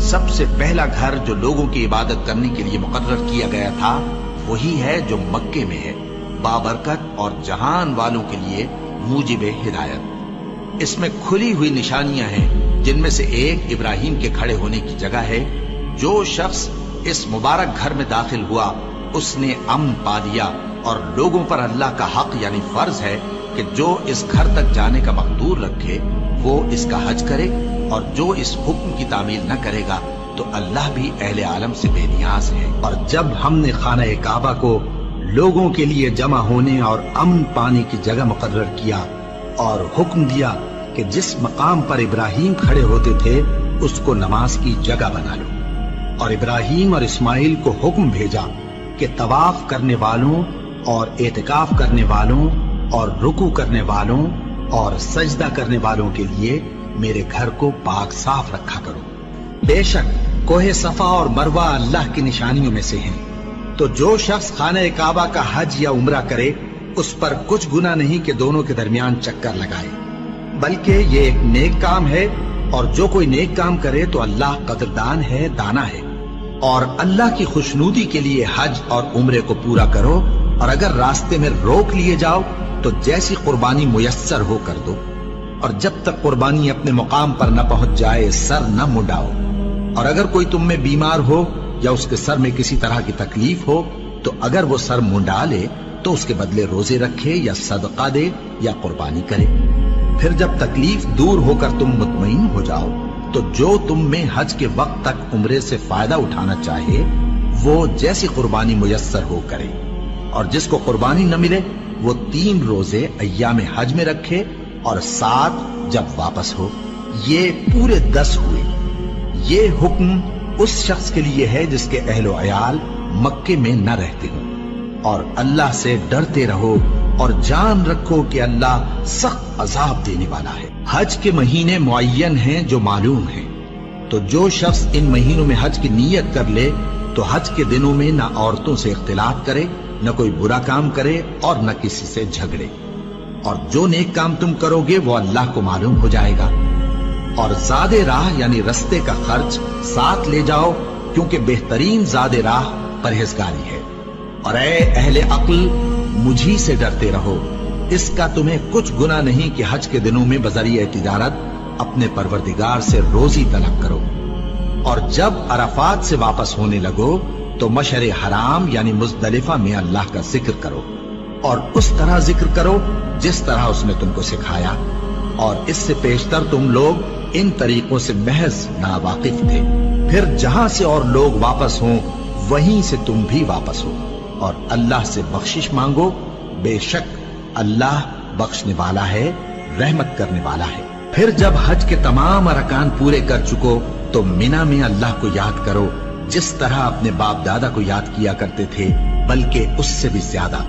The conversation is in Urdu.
سب سے پہلا گھر جو لوگوں کی عبادت کرنے کے لیے مقرر کیا گیا تھا وہی ہے جو مکے میں ہے، بابرکت اور جہان والوں کے لیے موجب ہدایت۔ اس میں کھلی ہوئی نشانیاں ہیں، جن میں سے ایک ابراہیم کے کھڑے ہونے کی جگہ ہے۔ جو شخص اس مبارک گھر میں داخل ہوا اس نے امن پا لیا، اور لوگوں پر اللہ کا حق یعنی فرض ہے کہ جو اس گھر تک جانے کا مقدور رکھے وہ اس کا حج کرے، اور جو اس حکم کی تعمیل نہ کرے گا تو اللہ بھی اہل عالم سے بے نیاز ہے۔ اور جب ہم نے خانہ کعبہ کو لوگوں کے لیے جمع ہونے اور امن پانے کی جگہ مقرر کیا اور حکم دیا کہ جس مقام پر ابراہیم کھڑے ہوتے تھے اس کو نماز کی جگہ بنا لو، اور ابراہیم اور اسماعیل کو حکم بھیجا کہ طواف کرنے والوں اور اعتکاف کرنے والوں اور رکوع کرنے والوں اور سجدہ کرنے والوں کے لیے میرے گھر کو پاک صاف رکھا کرو۔ بے شک کوہ صفا اور مروہ اللہ کی نشانیوں میں سے ہیں، تو جو شخص خانہ کعبہ کا حج یا عمرہ کرے اس پر کچھ گناہ نہیں کہ دونوں کے درمیان چکر لگائے، بلکہ یہ ایک نیک کام ہے، اور جو کوئی نیک کام کرے تو اللہ قدردان ہے، دانا ہے۔ اور اللہ کی خوشنودی کے لیے حج اور عمرے کو پورا کرو، اور اگر راستے میں روک لیے جاؤ تو جیسی قربانی میسر ہو کر دو، اور جب تک قربانی اپنے مقام پر نہ پہنچ جائے سر نہ منڈاؤ۔ اور اگر کوئی تم میں بیمار ہو یا اس کے سر میں کسی طرح کی تکلیف ہو تو اگر وہ سر منڈا لے تو اس کے بدلے روزے رکھے یا صدقہ دے یا قربانی کرے۔ پھر جب تکلیف دور ہو کر تم مطمئن ہو جاؤ تو جو تم میں حج کے وقت تک عمرے سے فائدہ اٹھانا چاہے وہ جیسی قربانی میسر ہو کرے، اور جس کو قربانی نہ ملے وہ 3 روزے ایام حج میں رکھے اور 7 جب واپس ہو، یہ پورے 10 ہوئے۔ یہ حکم اس شخص کے لیے ہے جس کے اہل و عیال مکے میں نہ رہتے ہوں۔ اور اللہ سے ڈرتے رہو اور جان رکھو کہ اللہ سخت عذاب دینے والا ہے۔ حج کے مہینے معین ہیں جو معلوم ہیں، تو جو شخص ان مہینوں میں حج کی نیت کر لے تو حج کے دنوں میں نہ عورتوں سے اختلاط کرے، نہ کوئی برا کام کرے اور نہ کسی سے جھگڑے، اور جو نیک کام تم کرو گے وہ اللہ کو معلوم ہو جائے گا۔ اور زاد راہ یعنی رستے کا خرچ ساتھ لے جاؤ، کیونکہ بہترین زاد راہ پرہیزگاری ہے۔ اور اے اہل عقل مجھی سے ڈرتے رہو، اس کا تمہیں کچھ گناہ نہیں کہ حج کے دنوں میں بذریعہ تجارت اپنے پروردگار سے روزی طلب کرو۔ اور جب عرفات سے واپس ہونے لگو تو مشعر حرام یعنی مزدلفہ میں اللہ کا ذکر کرو، اور اس طرح ذکر کرو جس طرح اس نے تم کو سکھایا، اور اس سے پیشتر تم لوگ ان طریقوں سے محض ناواقف تھے۔ پھر جہاں سے اور لوگ واپس ہوں وہیں سے تم بھی واپس ہو، اور اللہ سے بخشش مانگو، بے شک اللہ بخشنے والا ہے، رحمت کرنے والا ہے۔ پھر جب حج کے تمام ارکان پورے کر چکو تو مینا میں اللہ کو یاد کرو جس طرح اپنے باپ دادا کو یاد کیا کرتے تھے، بلکہ اس سے بھی زیادہ۔